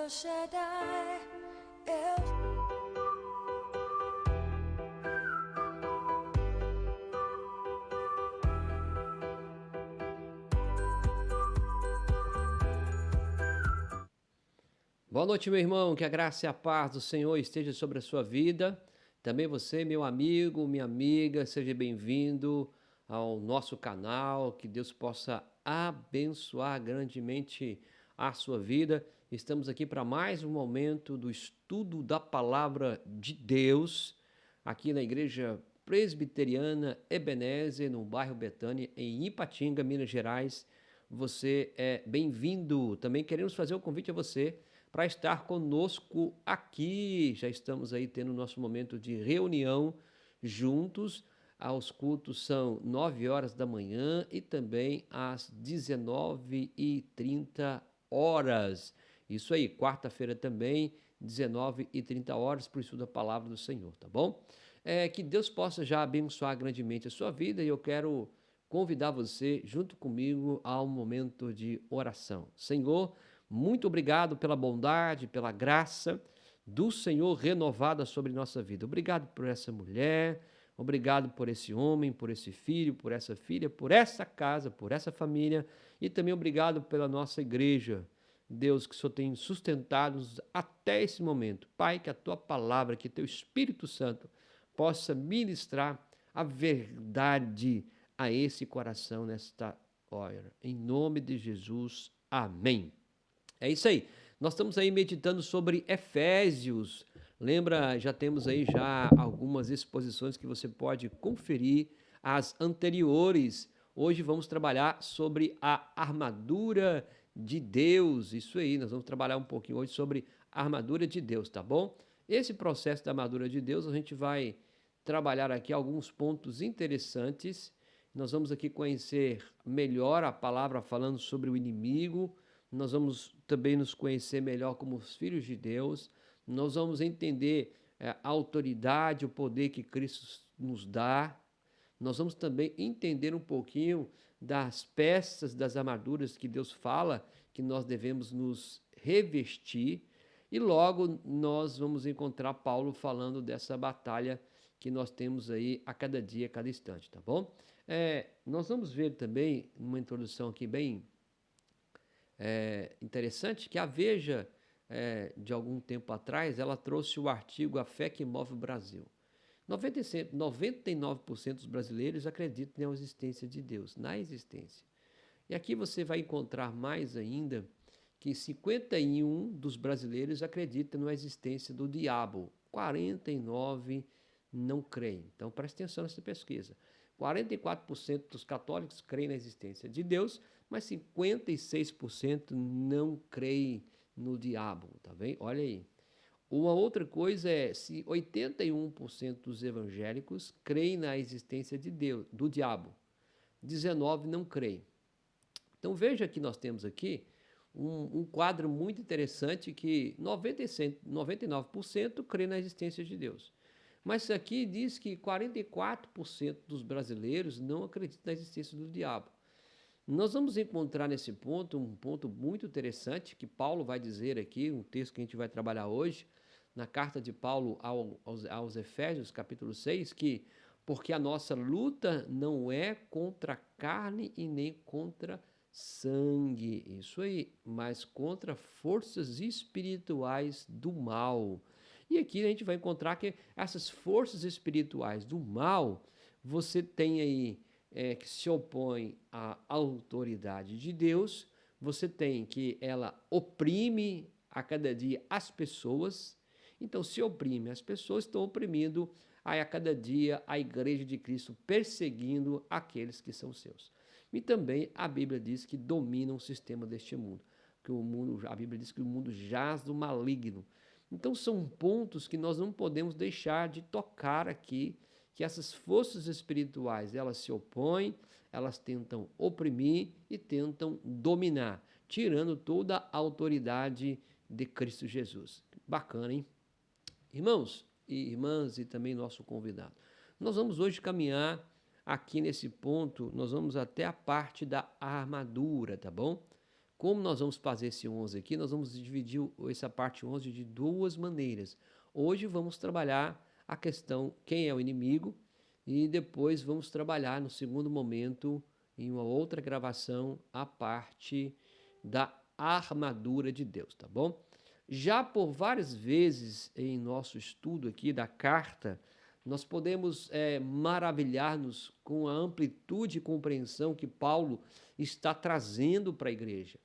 El Shaddai, El... Boa noite, meu irmão. Que a graça e a paz do Senhor esteja sobre a sua vida. Também você, meu amigo, minha amiga, seja bem-vindo ao nosso canal. Que Deus possa abençoar grandemente a sua vida. Estamos aqui para mais um momento do estudo da palavra de Deus, aqui na Igreja Presbiteriana Ebenezer, no bairro Betânia, em Ipatinga, Minas Gerais. Você é bem-vindo. Também queremos fazer um convite a você para estar conosco aqui. Já estamos aí tendo nosso momento de reunião juntos. Os cultos são 9 horas da manhã e também às 19h30. Isso aí, quarta-feira também, 19h30, para o estudo da palavra do Senhor, tá bom? Que Deus possa já abençoar grandemente a sua vida e eu quero convidar você, junto comigo, a um momento de oração. Senhor, muito obrigado pela bondade, pela graça do Senhor renovada sobre nossa vida. Obrigado por essa mulher, obrigado por esse homem, por esse filho, por essa filha, por essa casa, por essa família e também obrigado pela nossa igreja. Deus, que o Senhor tem sustentado-nos até esse momento. Pai, que a tua palavra, que teu Espírito Santo possa ministrar a verdade a esse coração nesta hora. Em nome de Jesus, amém. É isso aí. Nós estamos aí meditando sobre Efésios. Lembra, já temos aí já algumas exposições que você pode conferir as anteriores. Hoje vamos trabalhar sobre a armadura de Deus. Isso aí, nós vamos trabalhar um pouquinho hoje sobre a armadura de Deus, tá bom? Esse processo da armadura de Deus, a gente vai trabalhar aqui alguns pontos interessantes. Nós vamos aqui conhecer melhor a palavra falando sobre o inimigo. Nós vamos também nos conhecer melhor como os filhos de Deus, nós vamos entender a autoridade, o poder que Cristo nos dá, nós vamos também entender um pouquinho das peças, das armaduras que Deus fala que nós devemos nos revestir, e logo nós vamos encontrar Paulo falando dessa batalha que nós temos aí a cada dia, a cada instante, tá bom? Nós vamos ver também, uma introdução aqui bem interessante, que a Veja, de algum tempo atrás, ela trouxe o artigo A Fé que Move o Brasil. 99% dos brasileiros acreditam na existência de Deus, na existência. E aqui você vai encontrar mais ainda que 51 dos brasileiros acreditam na existência do diabo, 49 não creem. Então preste atenção nessa pesquisa. 44% dos católicos creem na existência de Deus, mas 56% não creem no diabo, tá bem? Olha aí. Uma outra coisa é se 81% dos evangélicos creem na existência de Deus, do diabo, 19 não creem. Então veja que nós temos aqui um quadro muito interessante que 99% crê na existência de Deus. Mas aqui diz que 44% dos brasileiros não acreditam na existência do diabo. Nós vamos encontrar nesse ponto um ponto muito interessante que Paulo vai dizer aqui, um texto que a gente vai trabalhar hoje, na carta de Paulo aos Efésios, capítulo 6, que porque a nossa luta não é contra a carne e nem contra sangue, isso aí, mas contra forças espirituais do mal. E aqui a gente vai encontrar que essas forças espirituais do mal, você tem aí que se opõe à autoridade de Deus, você tem que ela oprime a cada dia as pessoas, então se oprime as pessoas, estão oprimindo a cada dia a igreja de Cristo, perseguindo aqueles que são seus. E também a Bíblia diz que domina o sistema deste mundo, que o mundo, a Bíblia diz que o mundo jaz do maligno. Então são pontos que nós não podemos deixar de tocar aqui, que essas forças espirituais, elas se opõem, elas tentam oprimir e tentam dominar, tirando toda a autoridade de Cristo Jesus. Bacana, hein? Irmãos e irmãs e também nosso convidado, nós vamos hoje caminhar aqui nesse ponto, nós vamos até a parte da armadura, tá bom? Como nós vamos fazer esse 11 aqui? Nós vamos dividir essa parte 11 de duas maneiras. Hoje vamos trabalhar a questão quem é o inimigo e depois vamos trabalhar no segundo momento, em uma outra gravação, a parte da armadura de Deus, tá bom? Já por várias vezes em nosso estudo aqui da carta, nós podemos maravilhar-nos com a amplitude e compreensão que Paulo está trazendo para a igreja.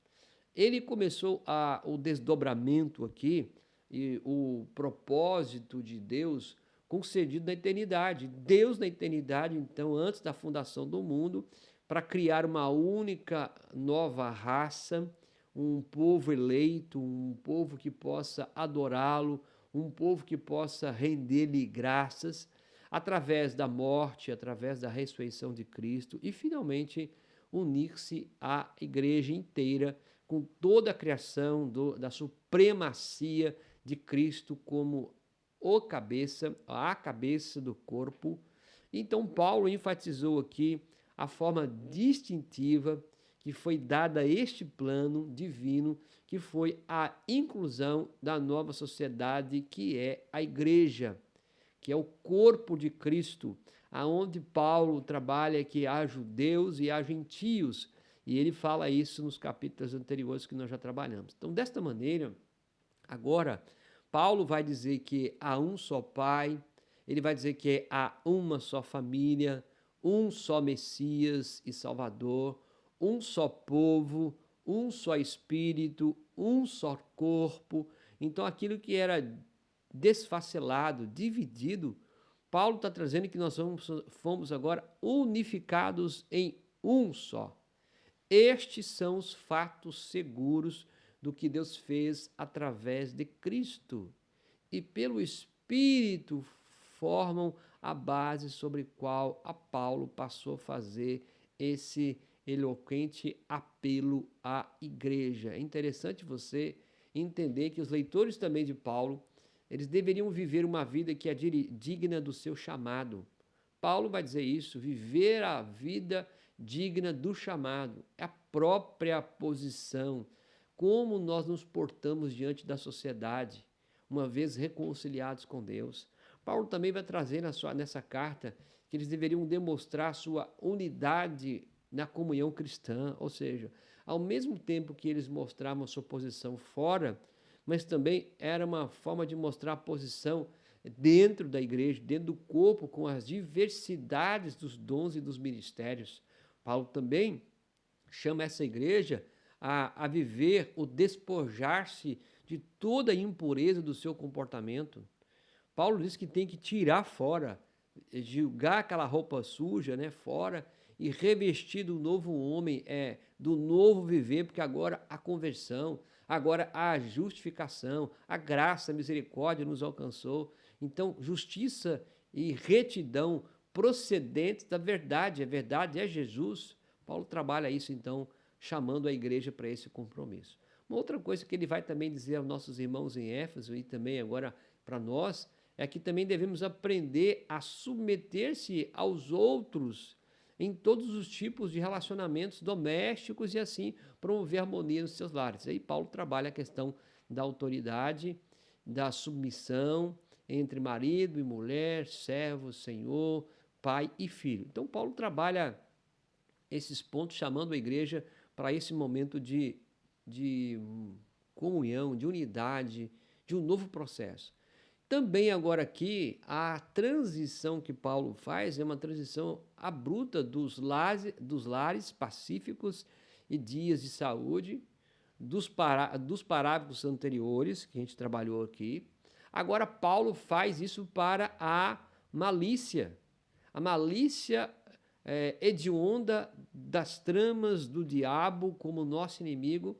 Ele começou o desdobramento aqui e o propósito de Deus concedido na eternidade. Deus na eternidade, então, antes da fundação do mundo, para criar uma única nova raça, um povo eleito, um povo que possa adorá-lo, um povo que possa render-lhe graças, através da morte, através da ressurreição de Cristo e, finalmente, unir-se à igreja inteira, com toda a criação da supremacia de Cristo como a cabeça do corpo. Então, Paulo enfatizou aqui a forma distintiva que foi dada a este plano divino, que foi a inclusão da nova sociedade, que é a igreja, que é o corpo de Cristo, aonde Paulo trabalha que há judeus e há gentios, e ele fala isso nos capítulos anteriores que nós já trabalhamos. Então, desta maneira, agora, Paulo vai dizer que há um só Pai, ele vai dizer que há uma só família, um só Messias e Salvador, um só povo, um só Espírito, um só corpo. Então, aquilo que era desfacelado, dividido, Paulo está trazendo que nós fomos agora unificados em um só. Estes são os fatos seguros do que Deus fez através de Cristo e pelo Espírito formam a base sobre qual a Paulo passou a fazer esse eloquente apelo à igreja. É interessante você entender que os leitores também de Paulo, eles deveriam viver uma vida que é digna do seu chamado. Paulo vai dizer isso, viver a vida digna do chamado, é a própria posição, como nós nos portamos diante da sociedade, uma vez reconciliados com Deus. Paulo também vai trazer nessa carta que eles deveriam demonstrar sua unidade na comunhão cristã, ou seja, ao mesmo tempo que eles mostravam sua posição fora, mas também era uma forma de mostrar a posição dentro da igreja, dentro do corpo, com as diversidades dos dons e dos ministérios. Paulo também chama essa igreja a viver o despojar-se de toda a impureza do seu comportamento. Paulo diz que tem que tirar fora, julgar aquela roupa suja, né, fora, e revestir do novo homem, do novo viver, porque agora a conversão, agora a justificação, a graça, a misericórdia nos alcançou. Então, justiça e retidão procedentes da verdade, a verdade é Jesus. Paulo trabalha isso, então, chamando a igreja para esse compromisso. Uma outra coisa que ele vai também dizer aos nossos irmãos em Éfeso e também agora para nós, é que também devemos aprender a submeter-se aos outros em todos os tipos de relacionamentos domésticos e assim promover harmonia nos seus lares. Aí Paulo trabalha a questão da autoridade, da submissão entre marido e mulher, servo, senhor, pai e filho. Então Paulo trabalha esses pontos chamando a igreja para esse momento de comunhão, de unidade, de um novo processo. Também agora aqui, a transição que Paulo faz é uma transição abrupta dos lares pacíficos e dias de saúde, dos parágrafos anteriores, que a gente trabalhou aqui. Agora, Paulo faz isso para a malícia. A malícia hedionda das tramas do diabo como nosso inimigo.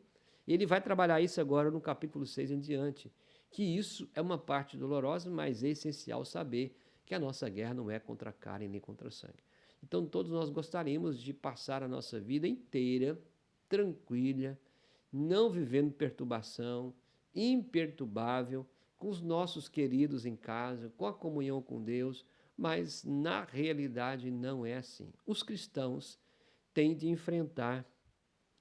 Ele vai trabalhar isso agora no capítulo 6 em diante. Que isso é uma parte dolorosa, mas é essencial saber que a nossa guerra não é contra a carne nem contra o sangue. Então, todos nós gostaríamos de passar a nossa vida inteira tranquila, não vivendo perturbação, imperturbável, com os nossos queridos em casa, com a comunhão com Deus, mas na realidade não é assim. Os cristãos têm de enfrentar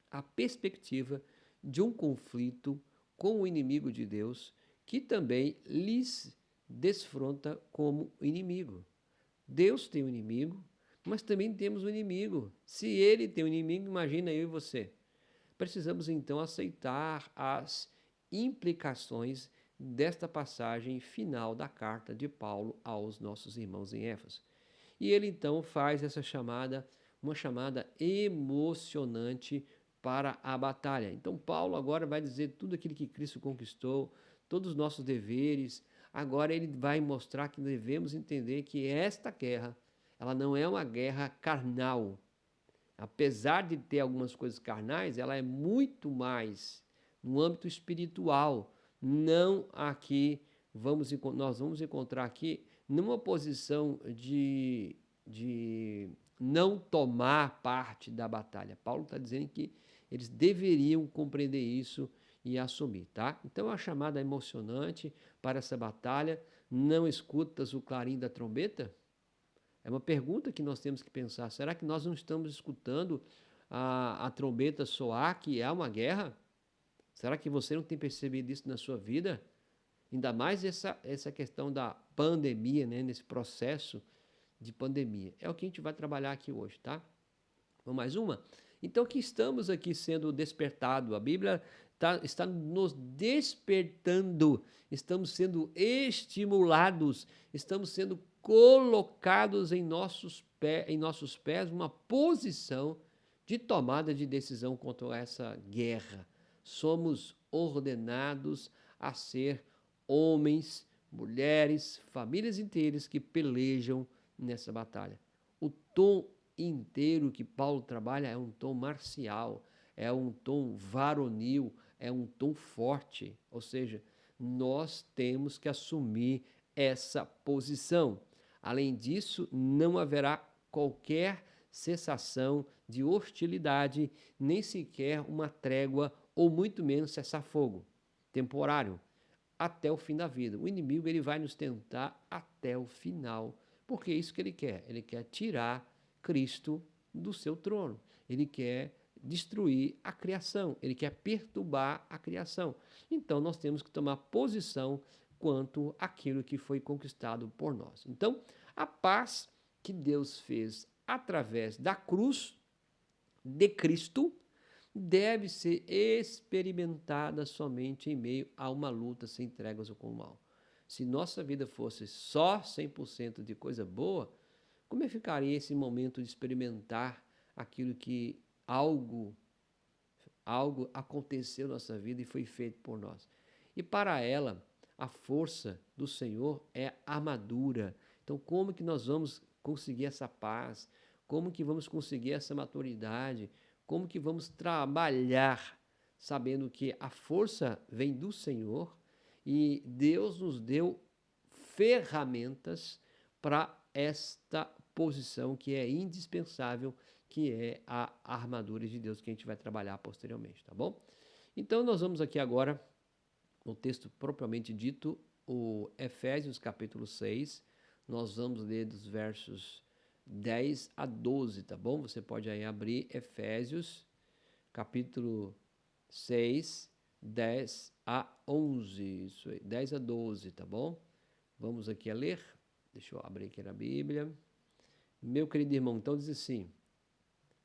a perspectiva de um conflito com o inimigo de Deus, que também lhes desfronta como inimigo. Deus tem um inimigo, mas também temos um inimigo. Se ele tem um inimigo, imagina eu e você. Precisamos então aceitar as implicações desta passagem final da carta de Paulo aos nossos irmãos em Éfeso. E ele então faz essa chamada, uma chamada emocionante para a batalha. Então Paulo agora vai dizer tudo aquilo que Cristo conquistou, todos os nossos deveres. Agora ele vai mostrar que devemos entender que esta guerra, ela não é uma guerra carnal. Apesar de ter algumas coisas carnais, ela é muito mais no âmbito espiritual. Não aqui, nós vamos encontrar aqui numa posição de não tomar parte da batalha. Paulo está dizendo que eles deveriam compreender isso e assumir, tá? Então é uma chamada emocionante para essa batalha. Não escutas o clarim da trombeta? É uma pergunta que nós temos que pensar. Será que nós não estamos escutando a trombeta soar, que é uma guerra? Será que você não tem percebido isso na sua vida? Ainda mais essa questão da pandemia, né? Nesse processo de pandemia. É o que a gente vai trabalhar aqui hoje, tá? Vamos mais uma? Então, que estamos aqui sendo despertados. A Bíblia está nos despertando, estamos sendo estimulados, estamos sendo colocados em nossos pés uma posição de tomada de decisão contra essa guerra. Somos ordenados a ser homens, mulheres, famílias inteiras que pelejam nessa batalha. O tom inteiro que Paulo trabalha é um tom marcial, é um tom varonil, é um tom forte, ou seja, nós temos que assumir essa posição. Além disso, não haverá qualquer cessação de hostilidade, nem sequer uma trégua ou muito menos cessar-fogo temporário até o fim da vida. O inimigo ele vai nos tentar até o final, porque é isso que ele quer. Ele quer tirar Cristo do seu trono. Ele quer destruir a criação, ele quer perturbar a criação. Então nós temos que tomar posição quanto àquilo que foi conquistado por nós. Então, a paz que Deus fez através da cruz de Cristo deve ser experimentada somente em meio a uma luta sem tréguas com o mal. Se nossa vida fosse só 100% de coisa boa, como ficaria esse momento de experimentar aquilo que algo aconteceu na nossa vida e foi feito por nós? E para ela, a força do Senhor é armadura. Então, como que nós vamos conseguir essa paz? Como que vamos conseguir essa maturidade? Como que vamos trabalhar sabendo que a força vem do Senhor e Deus nos deu ferramentas para esta posição que é indispensável, que é a armadura de Deus, que a gente vai trabalhar posteriormente, tá bom? Então, nós vamos aqui agora, no texto propriamente dito, o Efésios capítulo 6, nós vamos ler dos versos 10 a 12, tá bom? Você pode aí abrir Efésios capítulo 6, 10 a 11, isso aí, 10 a 12, tá bom? Vamos aqui a ler, deixa eu abrir aqui na Bíblia. Meu querido irmão, então diz assim,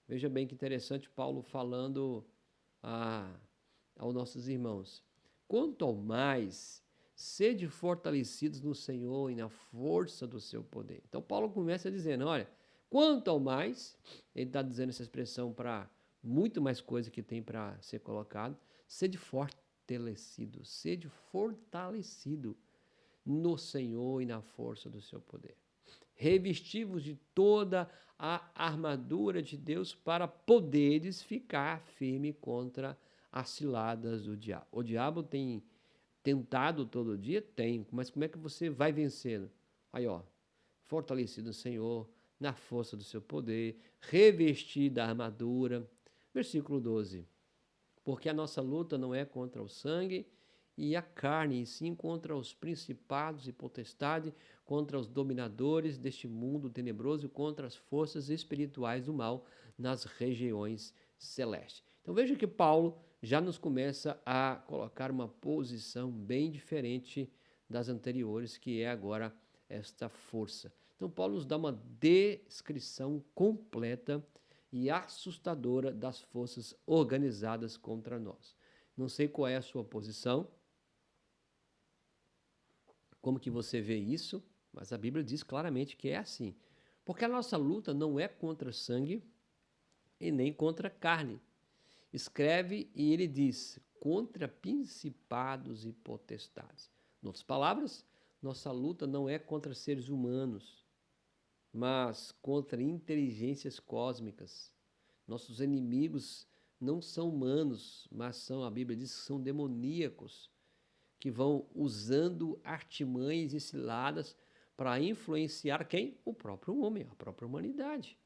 veja bem que interessante Paulo falando aos nossos irmãos. Quanto ao mais, sede fortalecidos no Senhor e na força do seu poder. Então Paulo começa dizendo, olha, quanto ao mais, ele está dizendo essa expressão para muito mais coisa que tem para ser colocado, sede fortalecido no Senhor e na força do seu poder. Revestivos de toda a armadura de Deus para poderes ficar firme contra as ciladas do diabo. O diabo tem tentado todo dia? Tem, mas como é que você vai vencê-lo? Aí, ó, fortalecido no Senhor, na força do seu poder, revestido da armadura. Versículo 12. Porque a nossa luta não é contra o sangue e a carne, e sim contra os principados e potestades, contra os dominadores deste mundo tenebroso e contra as forças espirituais do mal nas regiões celestes. Então veja que Paulo já nos começa a colocar uma posição bem diferente das anteriores, que é agora esta força. Então, Paulo nos dá uma descrição completa e assustadora das forças organizadas contra nós. Não sei qual é a sua posição, como que você vê isso, mas a Bíblia diz claramente que é assim. Porque a nossa luta não é contra sangue e nem contra carne. Escreve e ele diz, contra principados e potestades. Em outras palavras, nossa luta não é contra seres humanos, mas contra inteligências cósmicas. Nossos inimigos não são humanos, mas são, a Bíblia diz que são demoníacos, que vão usando artimanhas e ciladas para influenciar quem? O próprio homem, a própria humanidade.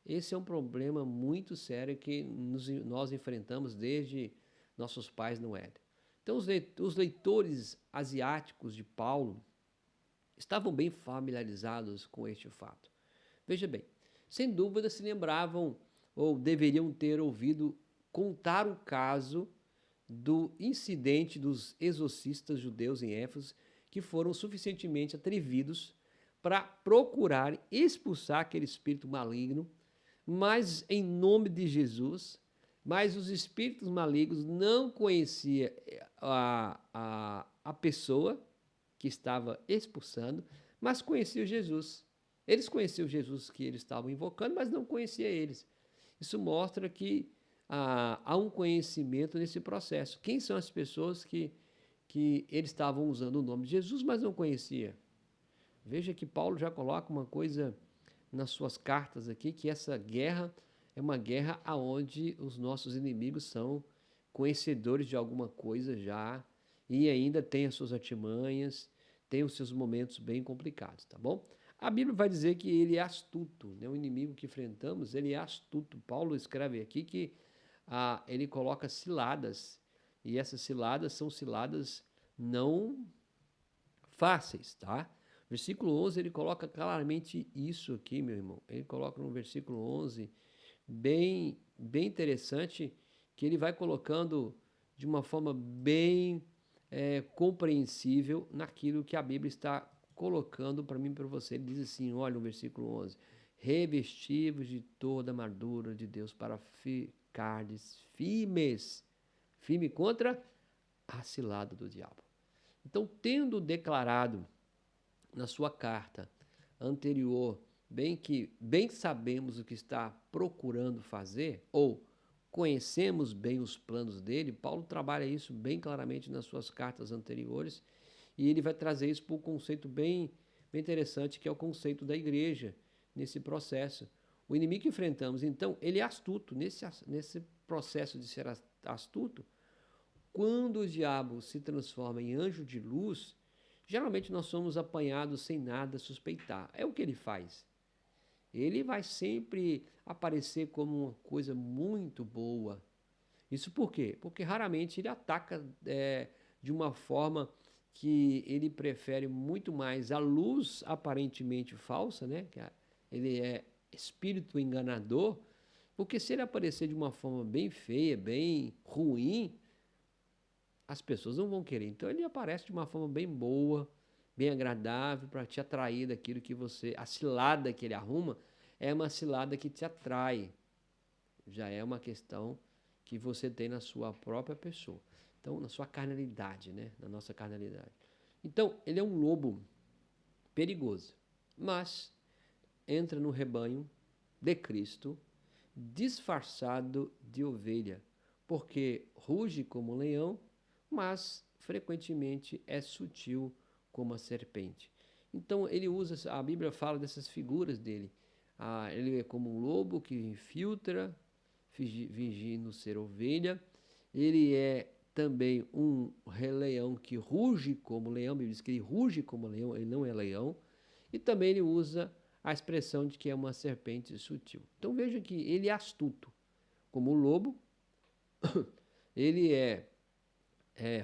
Esse é um problema muito sério que nós enfrentamos desde nossos pais no Éden. Então, os leitores asiáticos de Paulo estavam bem familiarizados com este fato. Veja bem, sem dúvida se lembravam ou deveriam ter ouvido contar o caso do incidente dos exorcistas judeus em Éfeso, que foram suficientemente atrevidos para procurar expulsar aquele espírito maligno, mas em nome de Jesus, mas os espíritos malignos não conheciam a pessoa que estava expulsando, mas conheciam Jesus. Eles conheciam Jesus que eles estavam invocando, mas não conhecia eles. Isso mostra que há um conhecimento nesse processo. Quem são as pessoas que eles estavam usando o nome de Jesus, mas não conhecia? Veja que Paulo já coloca uma coisa nas suas cartas aqui, que essa guerra é uma guerra onde os nossos inimigos são conhecedores de alguma coisa já e ainda tem as suas artimanhas, tem os seus momentos bem complicados, tá bom? A Bíblia vai dizer que ele é astuto, né? O inimigo que enfrentamos, ele é astuto. Paulo escreve aqui que ele coloca ciladas, e essas ciladas são ciladas não fáceis, tá? Versículo 11, ele coloca claramente isso aqui, meu irmão. Ele coloca no versículo 11, bem interessante, que ele vai colocando de uma forma bem compreensível naquilo que a Bíblia está colocando para mim e para você. Ele diz assim, olha no versículo 11, revestivos de toda a armadura de Deus para ficardes firmes, firme contra a cilada do diabo. Então, tendo declarado na sua carta anterior, bem sabemos o que está procurando fazer, ou conhecemos bem os planos dele, Paulo trabalha isso bem claramente nas suas cartas anteriores, e ele vai trazer isso para um conceito bem interessante, que é o conceito da igreja, nesse processo. O inimigo que enfrentamos, então, ele é astuto. Nesse processo de ser astuto, quando o diabo se transforma em anjo de luz, geralmente nós somos apanhados sem nada suspeitar. É o que ele faz. Ele vai sempre aparecer como uma coisa muito boa. Isso por quê? Porque raramente ele ataca de uma forma que ele prefere muito mais a luz aparentemente falsa, né? Ele é espírito enganador, porque se ele aparecer de uma forma bem feia, bem ruim, as pessoas não vão querer. Então ele aparece de uma forma bem boa, bem agradável, para te atrair daquilo que você... A cilada que ele arruma é uma cilada que te atrai. Já é uma questão que você tem na sua própria pessoa. Então, na sua carnalidade, né? Na nossa carnalidade. Então, ele é um lobo perigoso, mas entra no rebanho de Cristo disfarçado de ovelha, porque ruge como um leão, mas frequentemente é sutil como a serpente. Então ele usa, a Bíblia fala dessas figuras dele. Ele é como um lobo que infiltra, fingindo ser ovelha. Ele é também um leão que ruge como leão. A Bíblia diz que ele ruge como leão, ele não é leão. E também ele usa a expressão de que é uma serpente sutil. Então veja que ele é astuto como o lobo, ele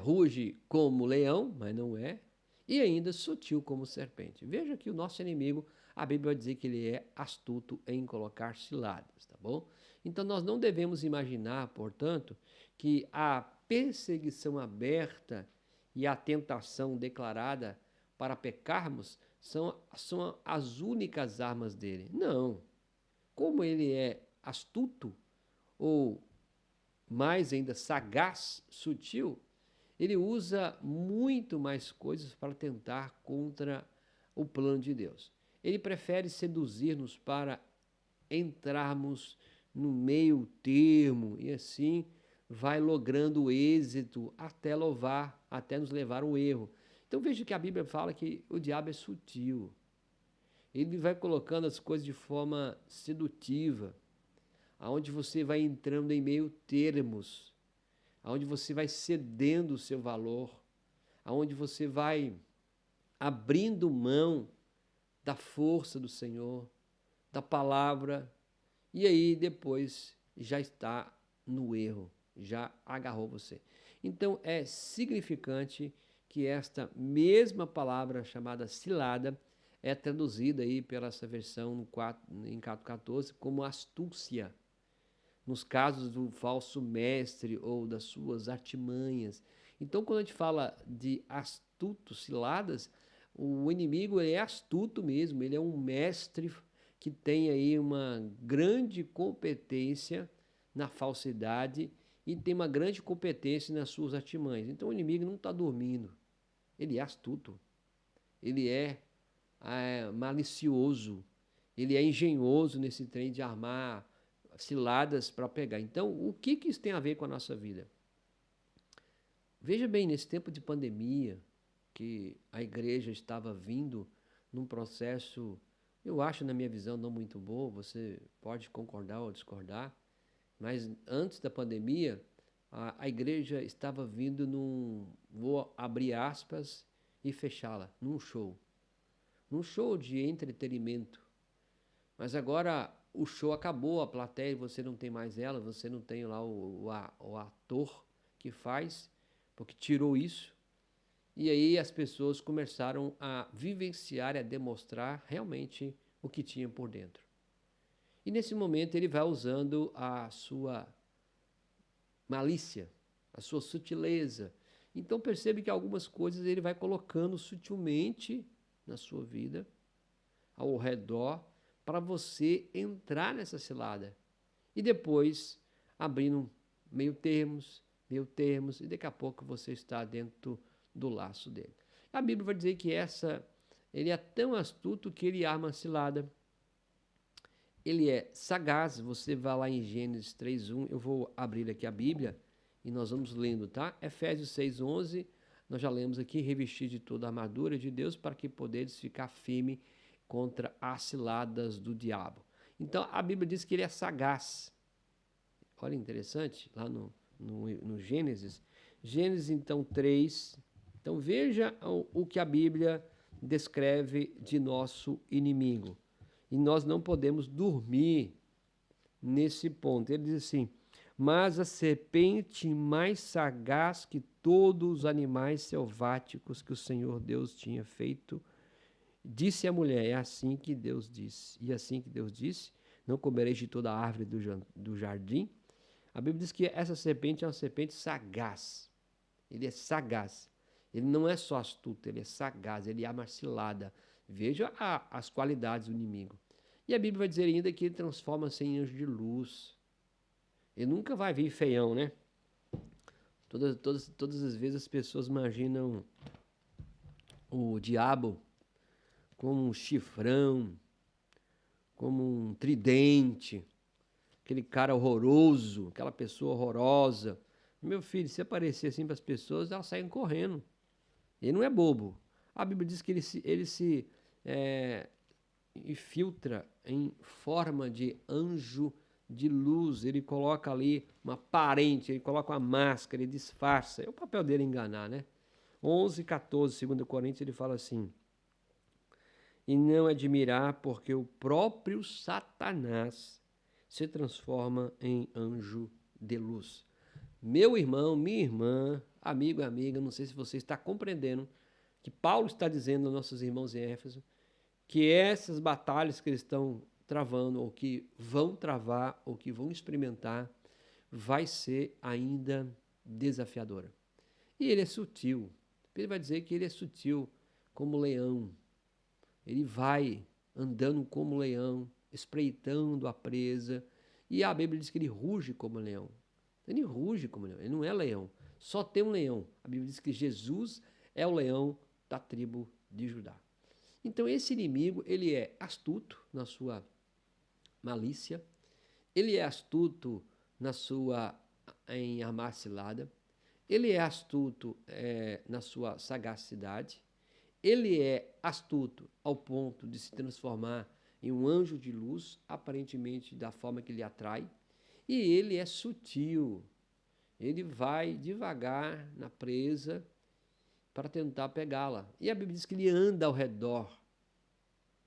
ruge como leão, mas não é, e ainda sutil como serpente. Veja que o nosso inimigo a Bíblia vai dizer que ele é astuto em colocar ciladas, tá bom? Então nós não devemos imaginar, portanto, que a perseguição aberta e a tentação declarada para pecarmos são as únicas armas dele. Não. Como ele é astuto, ou mais ainda sagaz, sutil, ele usa muito mais coisas para tentar contra o plano de Deus. Ele prefere seduzir-nos para entrarmos no meio termo e assim vai logrando êxito até nos levar ao erro. Então veja que a Bíblia fala que o diabo é sutil. Ele vai colocando as coisas de forma sedutiva, aonde você vai entrando em meio termos, aonde você vai cedendo o seu valor, aonde você vai abrindo mão da força do Senhor, da palavra, e aí depois já está no erro, já agarrou você. Então é significante que esta mesma palavra chamada cilada é traduzida aí pela essa versão em 4:14 como astúcia, nos casos do falso mestre ou das suas artimanhas. Então, quando a gente fala de astuto, ciladas, o inimigo é astuto mesmo, ele é um mestre que tem aí uma grande competência na falsidade e tem uma grande competência nas suas artimanhas. Então, o inimigo não está dormindo, ele é astuto, ele é malicioso, ele é engenhoso nesse trem de armar ciladas para pegar. Então, o que isso tem a ver com a nossa vida? Veja bem, nesse tempo de pandemia, que a igreja estava vindo num processo, eu acho, na minha visão, não muito bom, você pode concordar ou discordar, mas antes da pandemia, a igreja estava vindo vou abrir aspas e fechá-la, num show de entretenimento. Mas agora o show acabou, a plateia, você não tem mais ela, você não tem lá o ator que faz, porque tirou isso. E aí as pessoas começaram a vivenciar e a demonstrar realmente o que tinha por dentro. E nesse momento ele vai usando a sua malícia, a sua sutileza. Então percebe que algumas coisas ele vai colocando sutilmente na sua vida, ao redor, para você entrar nessa cilada. E depois abrindo meio termos, e daqui a pouco você está dentro do laço dele. A Bíblia vai dizer que ele é tão astuto que ele arma a cilada. Ele é sagaz, você vai lá em Gênesis 3:1, eu vou abrir aqui a Bíblia e nós vamos lendo, tá? Efésios 6:11, nós já lemos aqui, revestir de toda a armadura de Deus para que poderes ficar firme contra as ciladas do diabo. Então a Bíblia diz que ele é sagaz. Olha, interessante, lá no Gênesis. Gênesis, então, 3. Então veja o que a Bíblia descreve de nosso inimigo. E nós não podemos dormir nesse ponto. Ele diz assim: mas a serpente mais sagaz que todos os animais selváticos que o Senhor Deus tinha feito, disse à mulher, é assim que Deus disse. E assim que Deus disse, não comereis de toda a árvore do jardim. A Bíblia diz que essa serpente é uma serpente sagaz. Ele é sagaz. Ele não é só astuto, ele é sagaz, ele arma cilada. Veja as qualidades do inimigo. E a Bíblia vai dizer ainda que ele transforma-se em anjo de luz. Ele nunca vai vir feião, né? Todas as vezes as pessoas imaginam o diabo como um chifrão, como um tridente, aquele cara horroroso, aquela pessoa horrorosa. Meu filho, se aparecer assim para as pessoas, elas saem correndo. Ele não é bobo. A Bíblia diz que ele se infiltra em forma de anjo de luz. Ele coloca ali uma aparente, ele coloca uma máscara, ele disfarça. É o papel dele enganar, né? 11:14, 2 Coríntios, ele fala assim: e não admirar, porque o próprio Satanás se transforma em anjo de luz. Meu irmão, minha irmã, amigo e amiga, não sei se você está compreendendo que Paulo está dizendo aos nossos irmãos em Éfeso que essas batalhas que eles estão travando, ou que vão travar, ou que vão experimentar, vai ser ainda desafiadora. E ele é sutil. Ele vai dizer que ele é sutil como leão. Ele vai andando como leão, espreitando a presa. E a Bíblia diz que ele ruge como leão. Ele ruge como leão, ele não é leão. Só tem um leão. A Bíblia diz que Jesus é o leão da tribo de Judá. Então esse inimigo, ele é astuto na sua malícia, ele é astuto na sua em armar cilada, ele é astuto na sua sagacidade, ele é astuto ao ponto de se transformar em um anjo de luz, aparentemente da forma que ele atrai, e ele é sutil. Ele vai devagar na presa para tentar pegá-la. E a Bíblia diz que ele anda ao redor.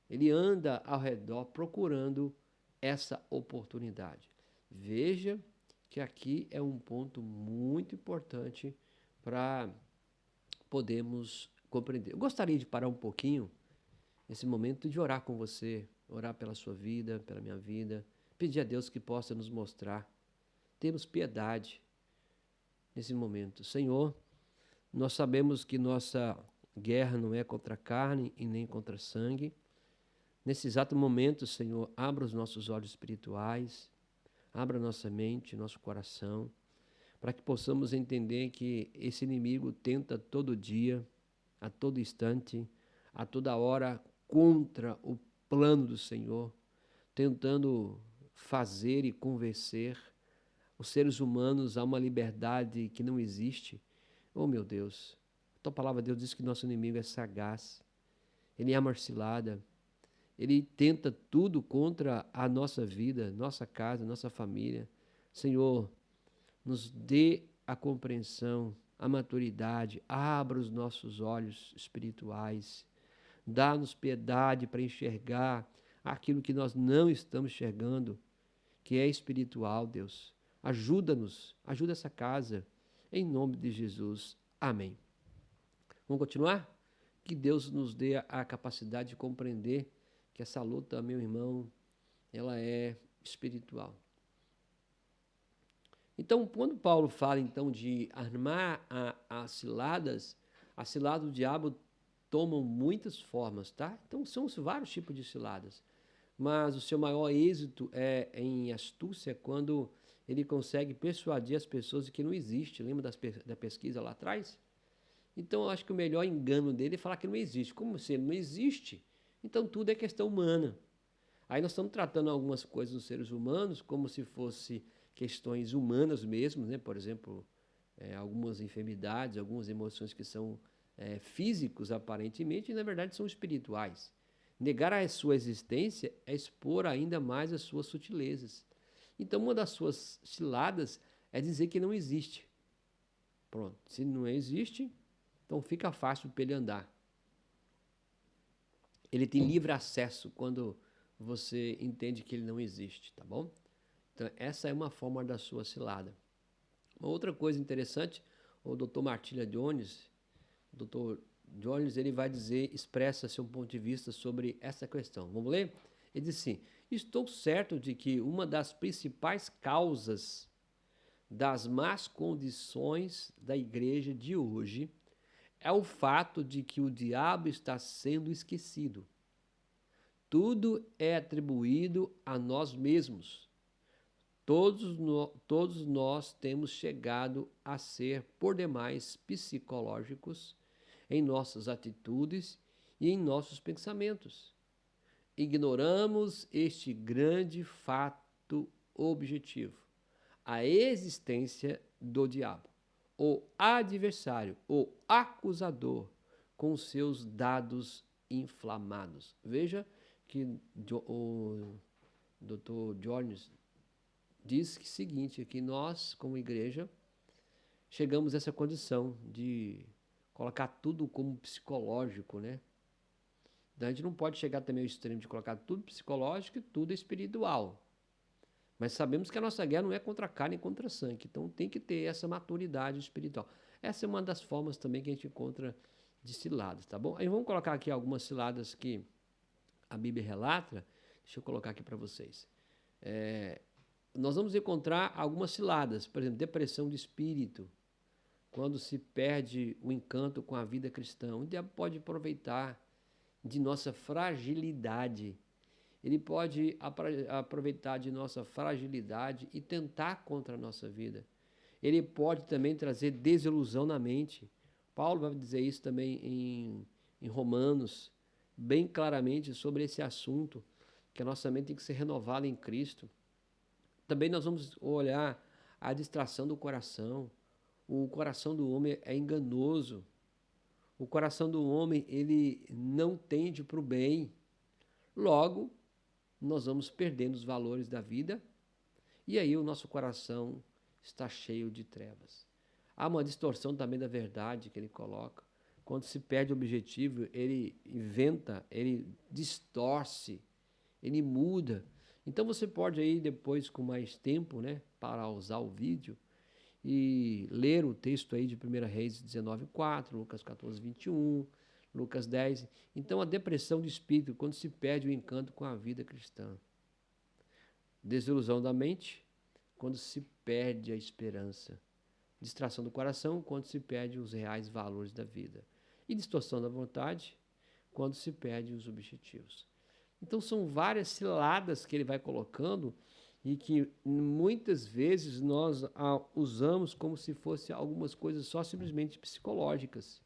Ele anda ao redor procurando essa oportunidade. Veja que aqui é um ponto muito importante para podermos compreender. Eu gostaria de parar um pouquinho nesse momento de orar com você, orar pela sua vida, pela minha vida, pedir a Deus que possa nos mostrar, termos piedade nesse momento. Senhor, nós sabemos que nossa guerra não é contra a carne e nem contra sangue. Nesse exato momento, Senhor, abra os nossos olhos espirituais, abra nossa mente, nosso coração, para que possamos entender que esse inimigo tenta todo dia, a todo instante, a toda hora, contra o plano do Senhor, tentando fazer e convencer os seres humanos a uma liberdade que não existe. Oh, meu Deus, a tua palavra, Deus, diz que nosso inimigo é sagaz, ele é uma cilada, ele tenta tudo contra a nossa vida, nossa casa, nossa família. Senhor, nos dê a compreensão, a maturidade, abra os nossos olhos espirituais, dá-nos piedade para enxergar aquilo que nós não estamos enxergando, que é espiritual, Deus. Ajuda-nos, ajuda essa casa, em nome de Jesus. Amém. Vamos continuar? Que Deus nos dê a capacidade de compreender que essa luta, meu irmão, ela é espiritual. Então, quando Paulo fala então de armar as ciladas, as ciladas do diabo tomam muitas formas, tá? Então, são vários tipos de ciladas. Mas o seu maior êxito é em astúcia quando ele consegue persuadir as pessoas de que não existe. Lembra da pesquisa lá atrás? Então, eu acho que o melhor engano dele é falar que não existe. Como se ele não existe, então tudo é questão humana. Aí nós estamos tratando algumas coisas dos seres humanos como se fosse questões humanas mesmo, né? Por exemplo, algumas enfermidades, algumas emoções que são físicos aparentemente e na verdade são espirituais. Negar a sua existência é expor ainda mais as suas sutilezas. Então, uma das suas ciladas é dizer que não existe. Pronto, se não existe, então fica fácil para ele andar. Ele tem livre acesso quando você entende que ele não existe, tá bom? Então, essa é uma forma da sua cilada. Uma outra coisa interessante, o Dr. Martília Jones, o Dr. Jones, ele vai dizer, expressa seu ponto de vista sobre essa questão. Vamos ler? Ele diz assim: estou certo de que uma das principais causas das más condições da igreja de hoje é o fato de que o diabo está sendo esquecido. Tudo é atribuído a nós mesmos. Todos nós temos chegado a ser, por demais, psicológicos em nossas atitudes e em nossos pensamentos. Ignoramos este grande fato objetivo: a existência do diabo, o adversário, o acusador, com seus dados inflamados. Veja que o Dr. Jones diz que seguinte, que nós, como igreja, chegamos a essa condição de colocar tudo como psicológico, né? Então, a gente não pode chegar também ao extremo de colocar tudo psicológico e tudo espiritual. Mas sabemos que a nossa guerra não é contra a carne e contra a sangue. Então tem que ter essa maturidade espiritual. Essa é uma das formas também que a gente encontra de ciladas, tá bom? Aí vamos colocar aqui algumas ciladas que a Bíblia relata, deixa eu colocar aqui para vocês. Nós vamos encontrar algumas ciladas, por exemplo, depressão de espírito, quando se perde o encanto com a vida cristã. O diabo pode aproveitar de nossa fragilidade. Ele pode aproveitar de nossa fragilidade e tentar contra a nossa vida. Ele pode também trazer desilusão na mente. Paulo vai dizer isso também em Romanos, bem claramente sobre esse assunto, que a nossa mente tem que ser renovada em Cristo. Também nós vamos olhar a distração do coração. O coração do homem é enganoso. O coração do homem, ele não tende para o bem. Logo, nós vamos perdendo os valores da vida e aí o nosso coração está cheio de trevas. Há uma distorção também da verdade que ele coloca. Quando se perde o objetivo, ele inventa, ele distorce, ele muda. Então você pode aí depois, com mais tempo, né, para usar o vídeo e ler o texto aí de 1 Reis 19:4, Lucas 14:21, Lucas 10. Então a depressão de espírito, quando se perde o encanto com a vida cristã. Desilusão da mente, quando se perde a esperança. Distração do coração, quando se perde os reais valores da vida. E distorção da vontade, quando se perde os objetivos. Então são várias ciladas que ele vai colocando e que muitas vezes nós usamos como se fossem algumas coisas só simplesmente psicológicas.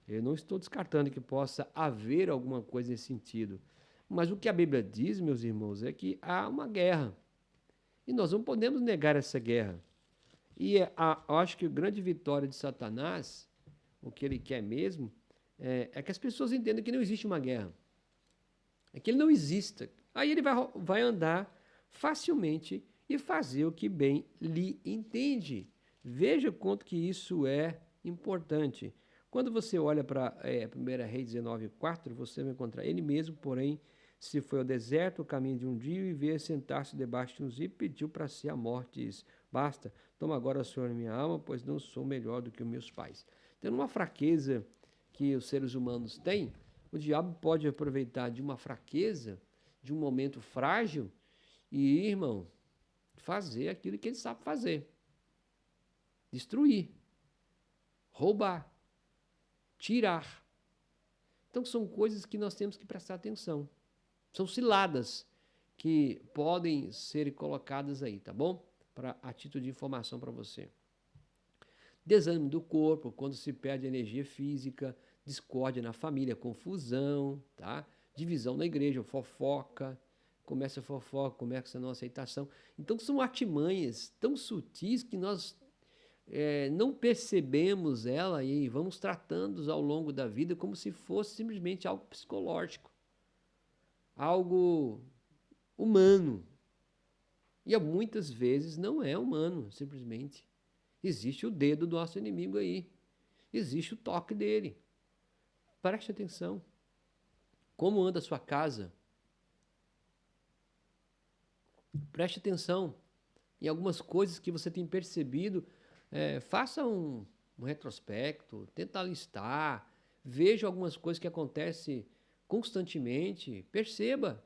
Eu não estou descartando que possa haver alguma coisa nesse sentido. Mas o que a Bíblia diz, meus irmãos, é que há uma guerra. E nós não podemos negar essa guerra. E eu acho que a grande vitória de Satanás, o que ele quer mesmo, é que as pessoas entendam que não existe uma guerra. É que ele não exista. Aí ele vai andar facilmente e fazer o que bem lhe entende. Veja quanto que isso é importante. Quando você olha para 1 Reis 19:4, você vai encontrar ele mesmo, porém, se foi ao deserto, o caminho de um dia, e veio sentar-se debaixo de um zipo e pediu para si a morte. Diz: basta, toma agora, Senhor, minha alma, pois não sou melhor do que os meus pais. Então, uma fraqueza que os seres humanos têm, o diabo pode aproveitar de uma fraqueza, de um momento frágil, e, irmão, fazer aquilo que ele sabe fazer. Destruir. Roubar. Tirar. Então, são coisas que nós temos que prestar atenção. São ciladas que podem ser colocadas aí, tá bom? A título de informação para você. Desânimo do corpo, quando se perde energia física, discórdia na família, confusão, tá? Divisão na igreja, fofoca, começa a não aceitação. Então, são artimanhas tão sutis que nós não percebemos ela e vamos tratando ao longo da vida como se fosse simplesmente algo psicológico, algo humano. E muitas vezes não é humano, simplesmente. Existe o dedo do nosso inimigo aí. Existe o toque dele. Preste atenção. Como anda a sua casa? Preste atenção em algumas coisas que você tem percebido. Faça um retrospecto, tenta listar, veja algumas coisas que acontecem constantemente, perceba.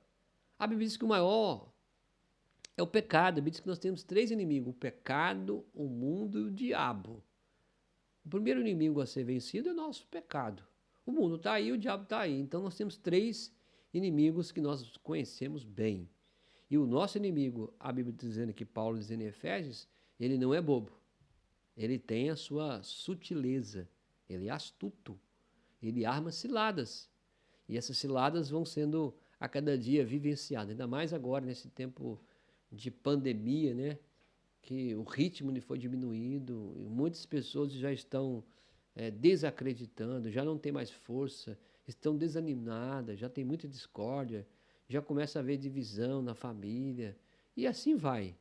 A Bíblia diz que o maior é o pecado. A Bíblia diz que nós temos 3 inimigos: o pecado, o mundo e o diabo. O primeiro inimigo a ser vencido é o nosso pecado. O mundo está aí, o diabo está aí. Então nós temos 3 inimigos que nós conhecemos bem. E o nosso inimigo, a Bíblia dizendo que Paulo dizendo em Efésios, ele não é bobo. Ele tem a sua sutileza, ele é astuto, ele arma ciladas. E essas ciladas vão sendo a cada dia vivenciadas, ainda mais agora nesse tempo de pandemia, né? Que o ritmo foi diminuído, e muitas pessoas já estão desacreditando, já não tem mais força, estão desanimadas, já tem muita discórdia, já começa a haver divisão na família, e assim vai.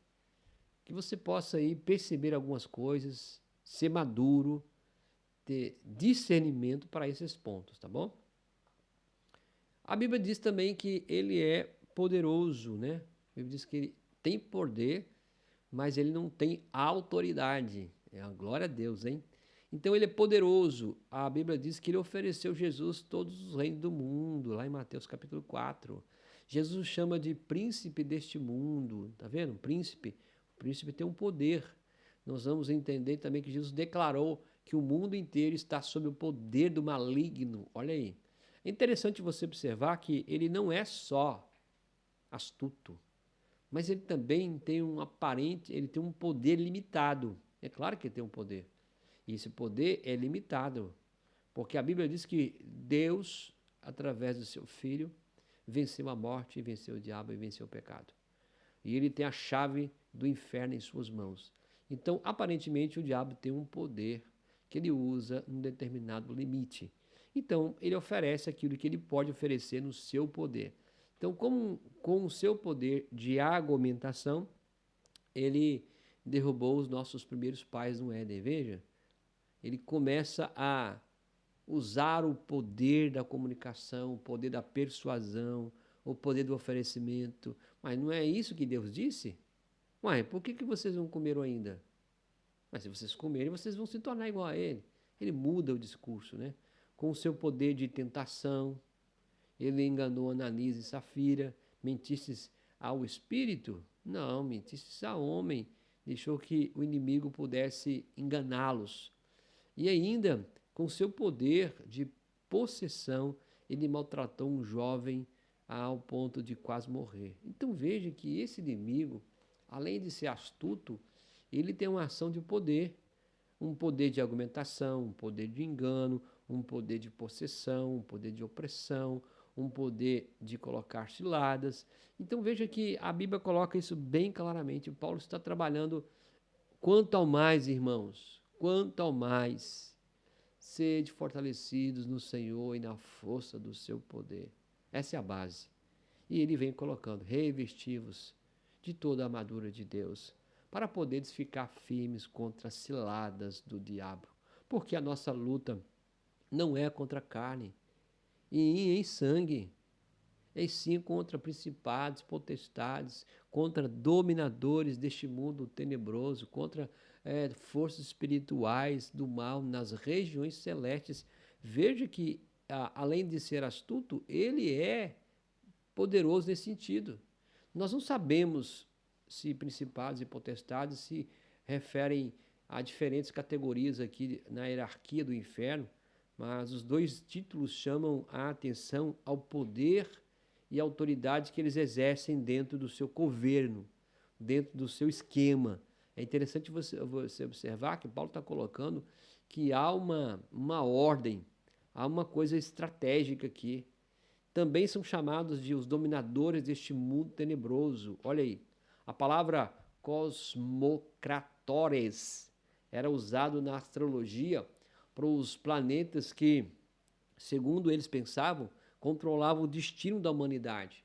Que você possa aí perceber algumas coisas, ser maduro, ter discernimento para esses pontos, tá bom? A Bíblia diz também que ele é poderoso, né? A Bíblia diz que ele tem poder, mas ele não tem autoridade. É a glória a Deus, hein? Então ele é poderoso. A Bíblia diz que ele ofereceu Jesus todos os reinos do mundo, lá em Mateus capítulo 4. Jesus chama de príncipe deste mundo, tá vendo? Príncipe. O príncipe tem um poder. Nós vamos entender também que Jesus declarou que o mundo inteiro está sob o poder do maligno. Olha aí. É interessante você observar que ele não é só astuto, mas ele também tem ele tem um poder limitado. É claro que ele tem um poder. E esse poder é limitado, porque a Bíblia diz que Deus, através do seu Filho, venceu a morte, venceu o diabo e venceu o pecado. E ele tem a chave do inferno em suas mãos. Então, aparentemente, o diabo tem um poder que ele usa num determinado limite. Então, ele oferece aquilo que ele pode oferecer no seu poder. Então, com o seu poder de argumentação, ele derrubou os nossos primeiros pais no Éden. Veja, ele começa a usar o poder da comunicação, o poder da persuasão, o poder do oferecimento. Mas não é isso que Deus disse? Ué, por que vocês não comeram ainda? Mas se vocês comerem, vocês vão se tornar igual a ele. Ele muda o discurso, né? Com o seu poder de tentação, ele enganou Ananias e Safira, mentistes ao espírito? Não, mentistes ao homem. Deixou que o inimigo pudesse enganá-los. E ainda, com seu poder de possessão, ele maltratou um jovem ao ponto de quase morrer. Então veja que esse inimigo, além de ser astuto, ele tem uma ação de poder, um poder de argumentação, um poder de engano, um poder de possessão, um poder de opressão, um poder de colocar ciladas. Então veja que a Bíblia coloca isso bem claramente. Paulo está trabalhando quanto ao mais, irmãos, quanto ao mais, sede fortalecidos no Senhor e na força do seu poder. Essa é a base. E ele vem colocando, revestivos de toda a armadura de Deus, para poderes ficar firmes contra as ciladas do diabo. Porque a nossa luta não é contra a carne e em sangue, e sim contra principados, potestades, contra dominadores deste mundo tenebroso, contra forças espirituais do mal nas regiões celestes. Veja que, além de ser astuto, ele é poderoso nesse sentido. Nós não sabemos se principados e potestades se referem a diferentes categorias aqui na hierarquia do inferno, mas os dois títulos chamam a atenção ao poder e autoridade que eles exercem dentro do seu governo, dentro do seu esquema. É interessante você observar que Paulo está colocando que há uma ordem, há uma coisa estratégica aqui. Também são chamados de os dominadores deste mundo tenebroso. Olha aí, a palavra cosmocratores era usado na astrologia para os planetas que, segundo eles pensavam, controlavam o destino da humanidade.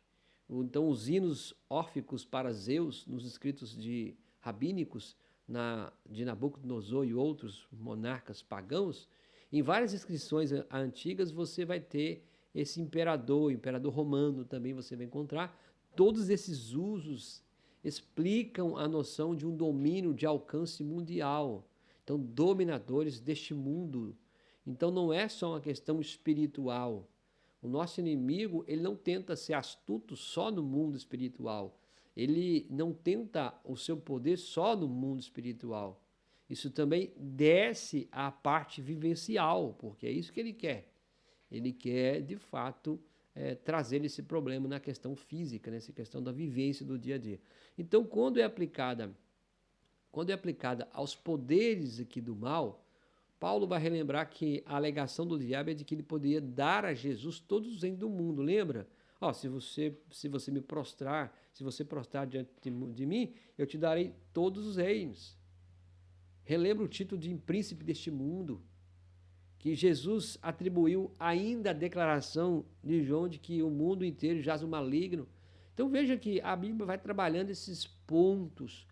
Então, os hinos órficos para Zeus, nos escritos rabínicos de Nabucodonosor e outros monarcas pagãos, em várias inscrições antigas você vai ter esse imperador, imperador romano também você vai encontrar. Todos esses usos explicam a noção de um domínio de alcance mundial. Então, dominadores deste mundo. Então, não é só uma questão espiritual. O nosso inimigo, ele não tenta ser astuto só no mundo espiritual. Ele não tenta o seu poder só no mundo espiritual. Isso também desce à parte vivencial, porque é isso que ele quer. Ele quer, de fato, trazer esse problema na questão física, nessa questão da vivência do dia a dia. Então, quando é aplicada aos poderes aqui do mal, Paulo vai relembrar que a alegação do diabo é de que ele poderia dar a Jesus todos os reinos do mundo. Lembra? Se você me prostrar, se você prostrar diante de mim, eu te darei todos os reinos. Relembra o título de príncipe deste mundo, que Jesus atribuiu ainda a declaração de João de que o mundo inteiro jaz o maligno. Então veja que a Bíblia vai trabalhando esses pontos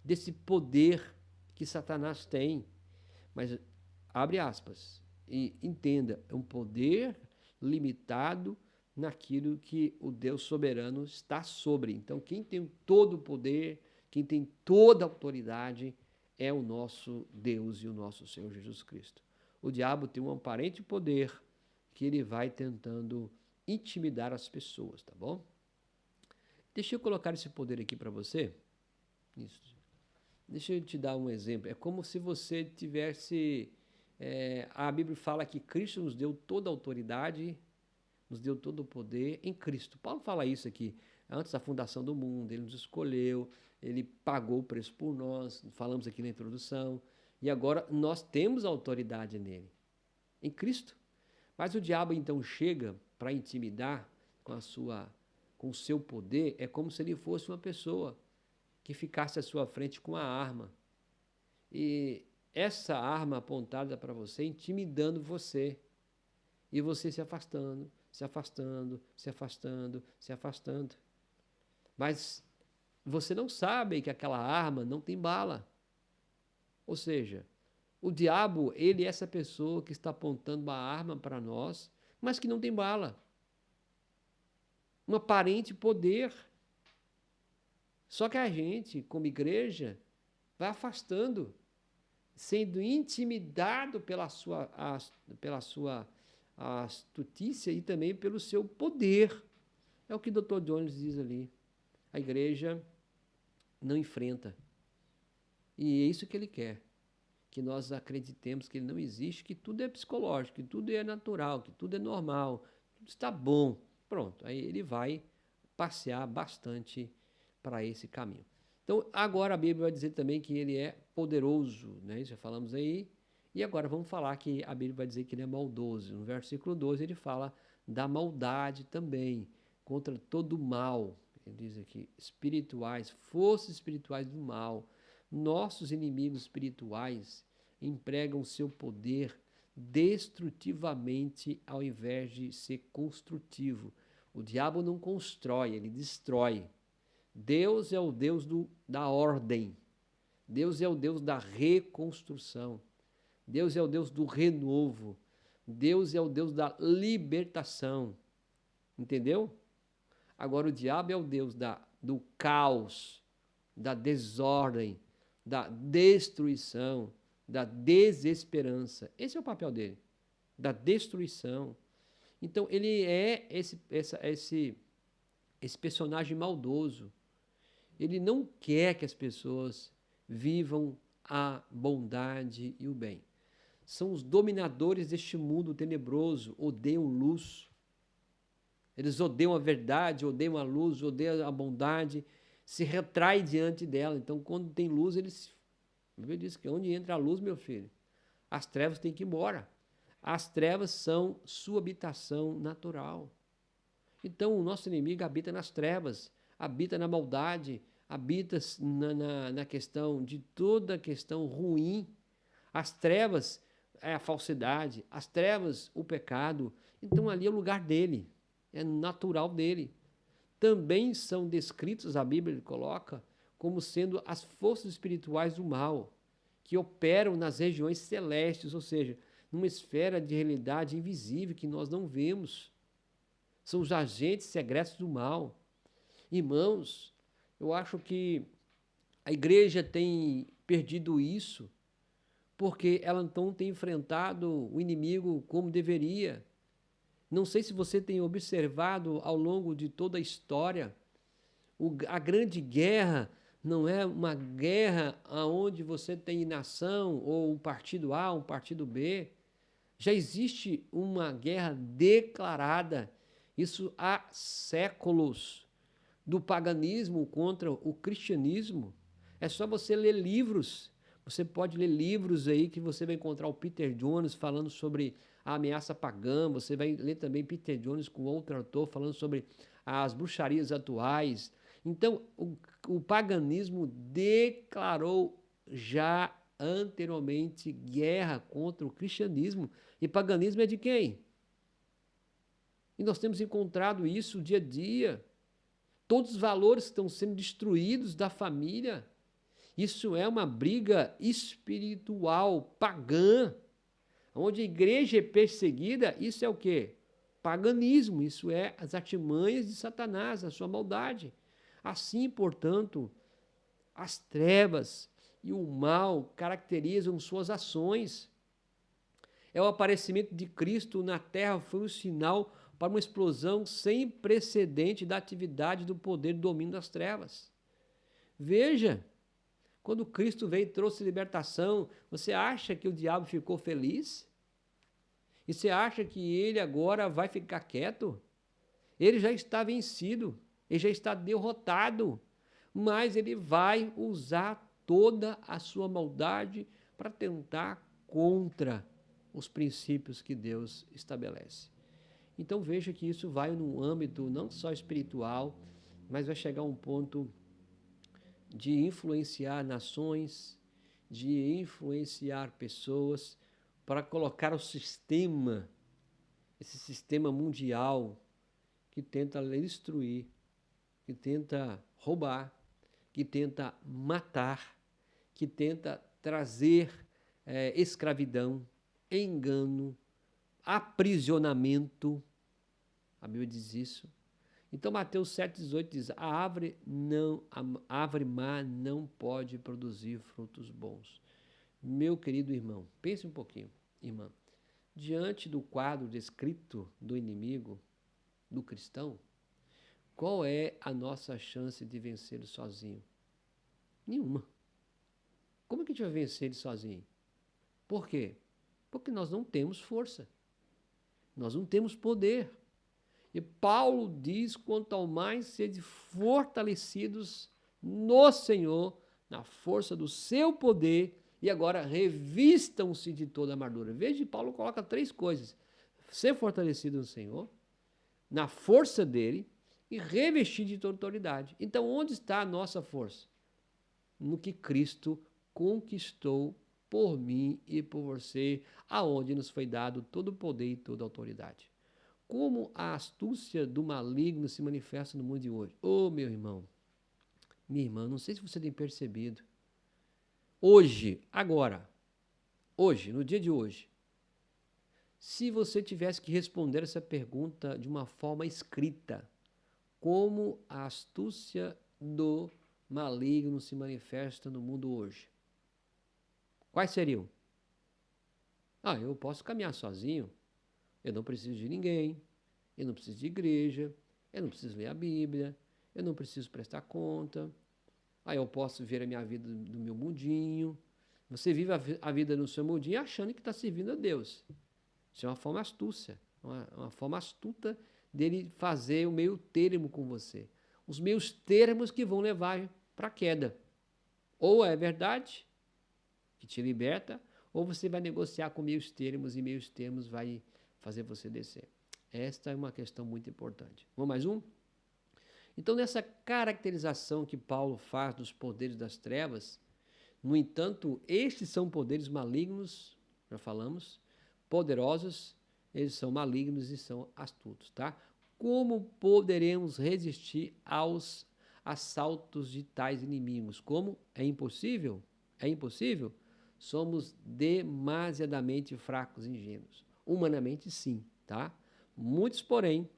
desse poder que Satanás tem. Mas, abre aspas, e entenda, é um poder limitado naquilo que o Deus soberano está sobre. Então, quem tem todo o poder, quem tem toda a autoridade é o nosso Deus e o nosso Senhor Jesus Cristo. O diabo tem um aparente poder que ele vai tentando intimidar as pessoas, tá bom? Deixa eu colocar esse poder aqui para você. Isso. Deixa eu te dar um exemplo. É como se você tivesse... a Bíblia fala que Cristo nos deu toda a autoridade, nos deu todo o poder em Cristo. Paulo fala isso aqui. Antes da fundação do mundo, ele nos escolheu, ele pagou o preço por nós, falamos aqui na introdução, e agora nós temos autoridade nele, em Cristo. Mas o diabo então chega para intimidar com o seu poder, é como se ele fosse uma pessoa que ficasse à sua frente com a arma. E essa arma apontada para você, intimidando você. E você se afastando, se afastando, se afastando, se afastando. Mas você não sabe que aquela arma não tem bala. Ou seja, o diabo, ele é essa pessoa que está apontando uma arma para nós, mas que não tem bala. Um aparente poder. Só que a gente, como igreja, vai afastando, sendo intimidado pela sua astutícia e também pelo seu poder. É o que o Dr. Jones diz ali. A igreja não enfrenta. E é isso que ele quer. Que nós acreditemos que ele não existe, que tudo é psicológico, que tudo é natural, que tudo é normal, tudo está bom. Pronto, aí ele vai passear bastante para esse caminho. Então, agora a Bíblia vai dizer também que ele é poderoso, né? Já falamos aí. E agora vamos falar que a Bíblia vai dizer que ele é maldoso. No versículo 12 ele fala da maldade também, contra todo o mal. Ele diz aqui, espirituais, forças espirituais do mal. Nossos inimigos espirituais empregam seu poder destrutivamente ao invés de ser construtivo. O diabo não constrói, ele destrói. Deus é o Deus da ordem. Deus é o Deus da reconstrução. Deus é o Deus do renovo. Deus é o Deus da libertação. Entendeu? Agora o diabo é o Deus do caos, da desordem, da destruição, da desesperança. Esse é o papel dele, da destruição. Então ele é esse personagem maldoso. Ele não quer que as pessoas vivam a bondade e o bem. São os dominadores deste mundo tenebroso, odeiam luz. Eles odeiam a verdade, odeiam a luz, odeiam a bondade, se retraem diante dela. Então, quando tem luz, a Bíblia diz que onde entra a luz, meu filho, as trevas têm que ir embora. As trevas são sua habitação natural. Então, o nosso inimigo habita nas trevas, habita na maldade, habita na questão de toda a questão ruim. As trevas é a falsidade, as trevas o pecado. Então, ali é o lugar dele, é natural dele. Também são descritos, a Bíblia coloca, como sendo as forças espirituais do mal, que operam nas regiões celestes, ou seja, numa esfera de realidade invisível que nós não vemos. São os agentes secretos do mal. Irmãos, eu acho que a igreja tem perdido isso, porque ela então tem enfrentado o inimigo como deveria. Não sei se você tem observado ao longo de toda a história, a grande guerra não é uma guerra onde você tem nação ou um partido A, um partido B. Já existe uma guerra declarada, isso há séculos, do paganismo contra o cristianismo. É só você ler livros. Você pode ler livros aí que você vai encontrar o Peter Jones falando sobre a ameaça pagã. Você vai ler também Peter Jones com outro autor falando sobre as bruxarias atuais. Então, o paganismo declarou já anteriormente guerra contra o cristianismo. E paganismo é de quem? E nós temos encontrado isso dia a dia. Todos os valores que estão sendo destruídos da família. Isso é uma briga espiritual, pagã. Onde a igreja é perseguida, isso é o quê? Paganismo, isso é as artimanhas de Satanás, a sua maldade. Assim, portanto, as trevas e o mal caracterizam suas ações. O aparecimento de Cristo na terra foi um sinal para uma explosão sem precedente da atividade do poder do domínio das trevas. Veja, quando Cristo veio e trouxe libertação, você acha que o diabo ficou feliz? E você acha que ele agora vai ficar quieto? Ele já está vencido, ele já está derrotado, mas ele vai usar toda a sua maldade para tentar contra os princípios que Deus estabelece. Então veja que isso vai num âmbito não só espiritual, mas vai chegar a um ponto de influenciar nações, de influenciar pessoas para colocar o sistema, esse sistema mundial que tenta destruir, que tenta roubar, que tenta matar, que tenta trazer escravidão, engano, aprisionamento. A Bíblia diz isso. Então, Mateus 7,18 diz: a árvore má não pode produzir frutos bons. Meu querido irmão, pense um pouquinho, irmã. Diante do quadro descrito do inimigo, do cristão, qual é a nossa chance de vencer ele sozinho? Nenhuma. Como é que a gente vai vencer ele sozinho? Por quê? Porque nós não temos força. Nós não temos poder. E Paulo diz: quanto ao mais sede fortalecidos no Senhor, na força do seu poder, e agora revistam-se de toda a armadura. Veja, Paulo coloca 3 coisas: ser fortalecido no Senhor, na força dele, e revestir de toda autoridade. Então, onde está a nossa força? No que Cristo conquistou por mim e por você, aonde nos foi dado todo o poder e toda a autoridade. Como a astúcia do maligno se manifesta no mundo de hoje? Ô, meu irmão, minha irmã, não sei se você tem percebido. Hoje, agora, hoje, no dia de hoje, se você tivesse que responder essa pergunta de uma forma escrita, como a astúcia do maligno se manifesta no mundo hoje? Quais seriam? Eu posso caminhar sozinho, eu não preciso de ninguém, eu não preciso de igreja, eu não preciso ler a Bíblia, eu não preciso prestar conta, eu posso viver a minha vida do meu mundinho. Você vive a vida no seu mundinho achando que está servindo a Deus. Isso é uma forma astúcia, uma forma astuta dele fazer o meio termo com você. Os meios termos que vão levar para a queda. Ou é verdade, que te liberta, ou você vai negociar com meios termos e meios termos vai fazer você descer. Esta é uma questão muito importante. Vamos mais um? Então, nessa caracterização que Paulo faz dos poderes das trevas, no entanto, estes são poderes malignos, já falamos, poderosos, eles são malignos e são astutos, tá? Como poderemos resistir aos assaltos de tais inimigos? Como? É impossível? É impossível? Somos demasiadamente fracos e ingênuos. Humanamente, sim, tá? Muitos, porém,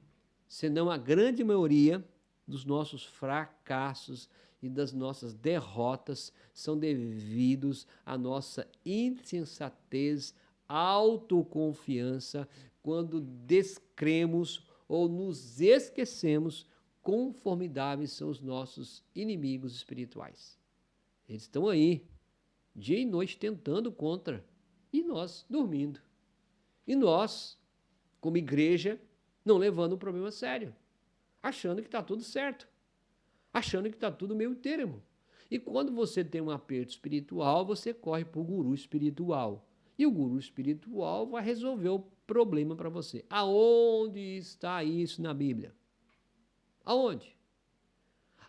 senão a grande maioria dos nossos fracassos e das nossas derrotas são devidos à nossa insensatez, autoconfiança, quando descremos ou nos esquecemos quão formidáveis são os nossos inimigos espirituais. Eles estão aí, dia e noite, tentando contra, e nós dormindo. E nós, como igreja, não levando o problema a sério, achando que está tudo certo, achando que está tudo meio termo. E quando você tem um aperto espiritual, você corre para o guru espiritual. E o guru espiritual vai resolver o problema para você. Aonde está isso na Bíblia? Aonde?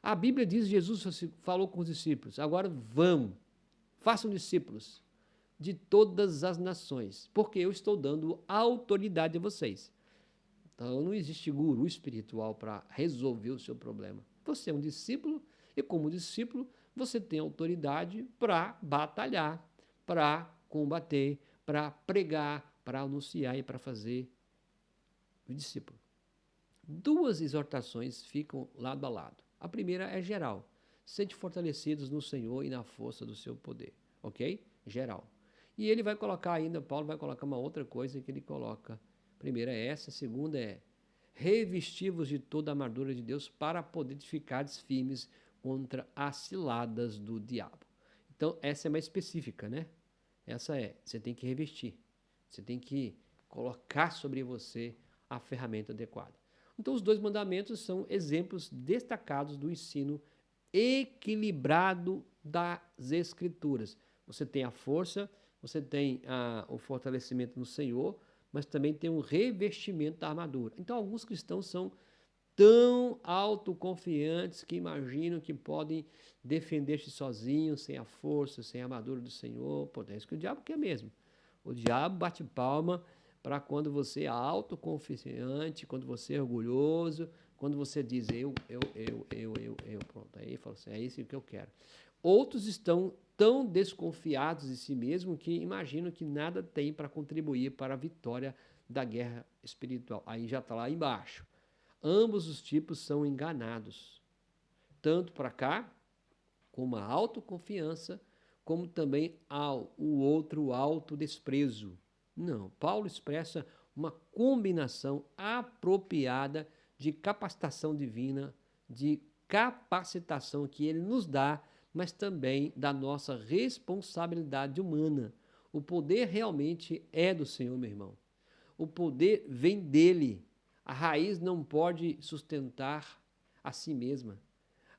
A Bíblia diz, Jesus falou com os discípulos: agora vão, façam discípulos de todas as nações, porque eu estou dando autoridade a vocês. Então, não existe guru espiritual para resolver o seu problema. Você é um discípulo e, como discípulo, você tem autoridade para batalhar, para combater, para pregar, para anunciar e para fazer o discípulo. 2 exortações ficam lado a lado. A primeira é geral. sede fortalecidos no Senhor e na força do seu poder, ok? Geral. E ele vai colocar ainda, Paulo vai colocar uma outra coisa que ele coloca. Primeira é essa, a segunda é revestivos de toda a armadura de Deus para poder ficar firmes contra as ciladas do diabo. Então, essa é mais específica, né? Essa é, você tem que revestir, você tem que colocar sobre você a ferramenta adequada. Então, os dois mandamentos são exemplos destacados do ensino equilibrado das Escrituras. Você tem a força, você tem o fortalecimento no Senhor, mas também tem um revestimento da armadura. Então, alguns cristãos são tão autoconfiantes que imaginam que podem defender-se sozinhos, sem a força, sem a armadura do Senhor. Pô, é isso que o diabo quer mesmo. O diabo bate palma para quando você é autoconfiante, quando você é orgulhoso, quando você diz eu, pronto, aí fala assim, é isso que eu quero. Outros estão tão desconfiados de si mesmos que imaginam que nada tem para contribuir para a vitória da guerra espiritual. Aí já está lá embaixo. Ambos os tipos são enganados, tanto para cá, com uma autoconfiança, como também o outro autodesprezo. Não, Paulo expressa uma combinação apropriada de capacitação divina, de capacitação que ele nos dá, mas também da nossa responsabilidade humana. O poder realmente é do Senhor, meu irmão. O poder vem dele. A raiz não pode sustentar a si mesma.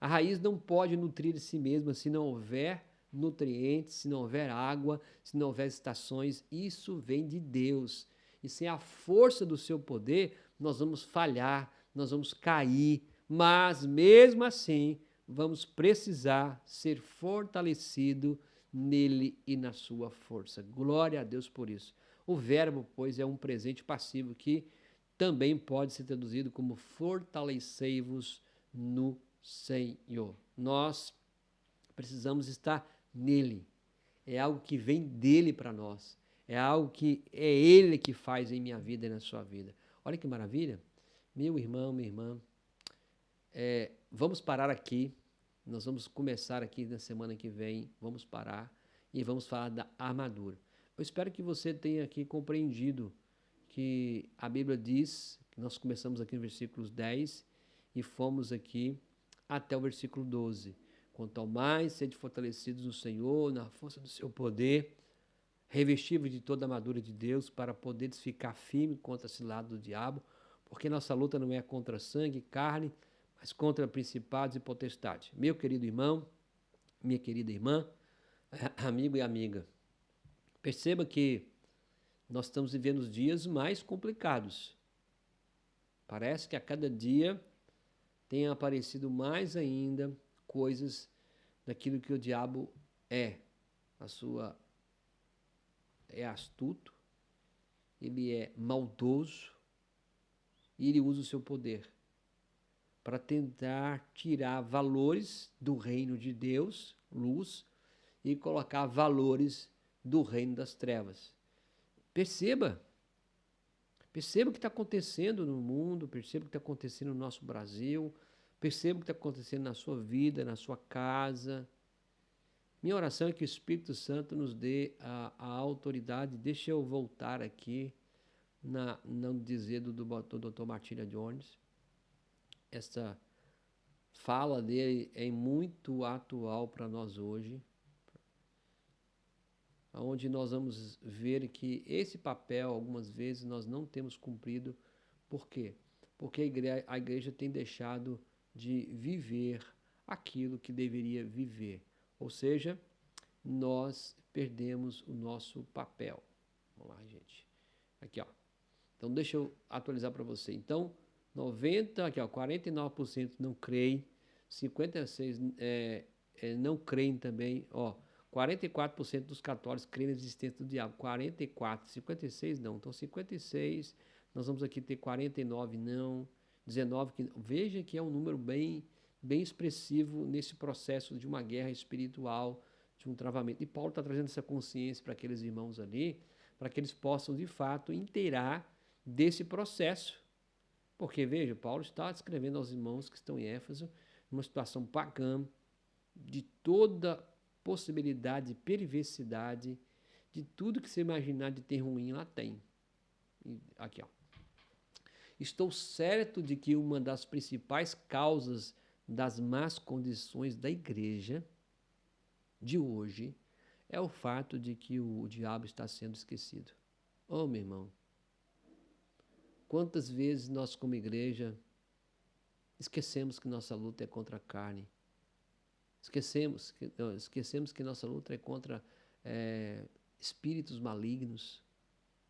A raiz não pode nutrir a si mesma se não houver nutrientes, se não houver água, se não houver estações. Isso vem de Deus. E sem a força do seu poder, nós vamos falhar, nós vamos cair, mas mesmo assim, vamos precisar ser fortalecido nele e na sua força. Glória a Deus por isso. O verbo, pois, é um presente passivo que também pode ser traduzido como fortalecei-vos no Senhor. Nós precisamos estar nele. É algo que vem dele para nós. É algo que é ele que faz em minha vida e na sua vida. Olha que maravilha. Meu irmão, minha irmã, vamos parar aqui. Nós vamos começar aqui na semana que vem. Vamos parar e vamos falar da armadura. Eu espero que você tenha aqui compreendido que a Bíblia diz, que nós começamos aqui no versículo 10 e fomos aqui até o versículo 12. Quanto ao mais, sede fortalecidos no Senhor, na força do seu poder, revestíveis de toda a armadura de Deus, para poderes ficar firme contra esse lado do diabo, porque nossa luta não é contra sangue e carne, mas contra principados e potestades. Meu querido irmão, minha querida irmã, amigo e amiga, perceba que nós estamos vivendo os dias mais complicados. Parece que a cada dia tem aparecido mais ainda coisas daquilo que o diabo é. É astuto, ele é maldoso e ele usa o seu poder para tentar tirar valores do reino de Deus, luz, e colocar valores do reino das trevas. Perceba o que está acontecendo no mundo, perceba o que está acontecendo no nosso Brasil, perceba o que está acontecendo na sua vida, na sua casa. Minha oração é que o Espírito Santo nos dê a autoridade. Deixa eu voltar aqui no dizer do Dr. Martírio Jones. Essa fala dele é muito atual para nós hoje, onde nós vamos ver que esse papel, algumas vezes, nós não temos cumprido. Por quê? Porque a igreja tem deixado de viver aquilo que deveria viver. Ou seja, nós perdemos o nosso papel. Vamos lá, gente. Aqui, ó. Então, deixa eu atualizar para você. Então, 49% não creem, 56% não creem também, ó. 44% dos católicos creem na existência do diabo. 44, 56 não. Então, 56, nós vamos aqui ter 49 não, 19 que não. Veja que é um número bem expressivo nesse processo de uma guerra espiritual, de um travamento. E Paulo está trazendo essa consciência para aqueles irmãos ali, para que eles possam, de fato, inteirar desse processo. Porque, veja, Paulo está escrevendo aos irmãos que estão em Éfeso, numa situação pagã, de toda possibilidade de perversidade, de tudo que você imaginar de ter ruim, lá tem. Aqui, ó. Estou certo de que uma das principais causas das más condições da igreja de hoje é o fato de que o diabo está sendo esquecido. Oh, meu irmão, quantas vezes nós, como igreja, esquecemos que nossa luta é contra a carne, esquecemos que nossa luta é contra espíritos malignos,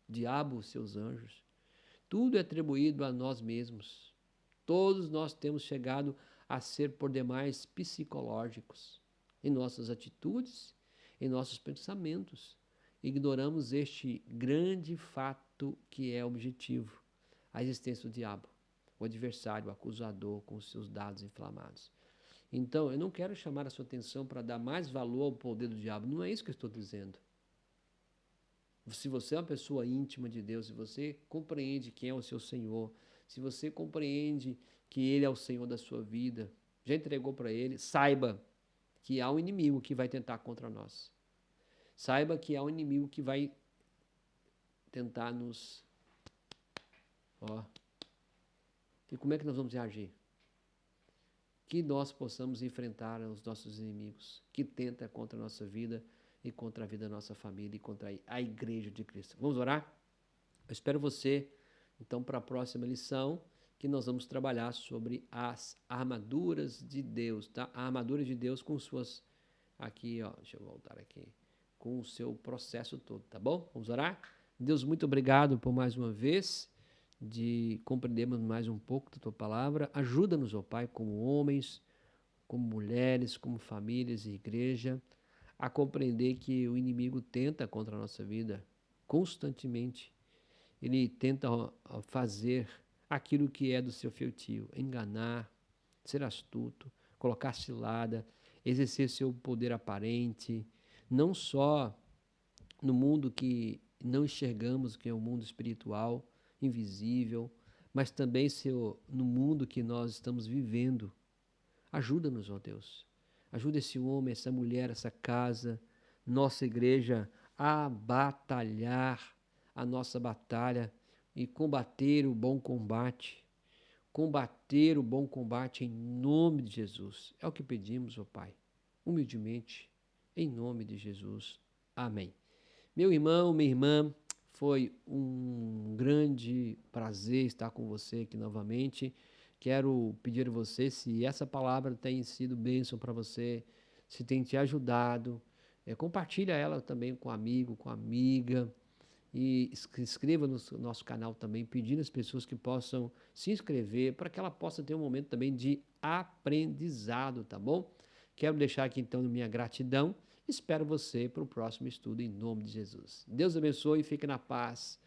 diabo e seus anjos. Tudo é atribuído a nós mesmos. Todos nós temos chegado a ser por demais psicológicos em nossas atitudes, em nossos pensamentos. Ignoramos este grande fato que é objetivo, a existência do diabo, o adversário, o acusador com os seus dados inflamados. Então, eu não quero chamar a sua atenção para dar mais valor ao poder do diabo, não é isso que eu estou dizendo. Se você é uma pessoa íntima de Deus, se você compreende quem é o seu Senhor, se você compreende que Ele é o Senhor da sua vida, já entregou para Ele, saiba que há um inimigo que vai tentar contra nós. Saiba que há um inimigo que vai tentar nos... E como é que nós vamos reagir? Que nós possamos enfrentar os nossos inimigos, que tentam contra a nossa vida e contra a vida da nossa família e contra a igreja de Cristo. Vamos orar? Eu espero você, então, para a próxima lição, que nós vamos trabalhar sobre as armaduras de Deus, tá? A armadura de Deus com suas... Aqui, ó, deixa eu voltar aqui. Com o seu processo todo, tá bom? Vamos orar? Deus, muito obrigado por mais uma vez de compreendermos mais um pouco da Tua Palavra. Ajuda-nos, ó Pai, como homens, como mulheres, como famílias e igreja, a compreender que o inimigo tenta contra a nossa vida constantemente. Ele tenta fazer aquilo que é do seu feitio, enganar, ser astuto, colocar cilada, exercer seu poder aparente, não só no mundo que não enxergamos, que é o mundo espiritual, invisível, mas também no mundo que nós estamos vivendo. Ajuda-nos, ó Deus. Ajuda esse homem, essa mulher, essa casa, nossa igreja a batalhar a nossa batalha e combater o bom combate. Combater o bom combate em nome de Jesus. É o que pedimos, ó Pai, humildemente, em nome de Jesus. Amém. Meu irmão, minha irmã, foi um grande prazer estar com você aqui novamente. Quero pedir a você, se essa palavra tem sido bênção para você, se tem te ajudado, compartilha ela também com amigo, com amiga, e se inscreva no nosso canal também, pedindo às pessoas que possam se inscrever, para que ela possa ter um momento também de aprendizado, tá bom? Quero deixar aqui então minha gratidão. Espero você para o próximo estudo em nome de Jesus. Deus abençoe e fique na paz.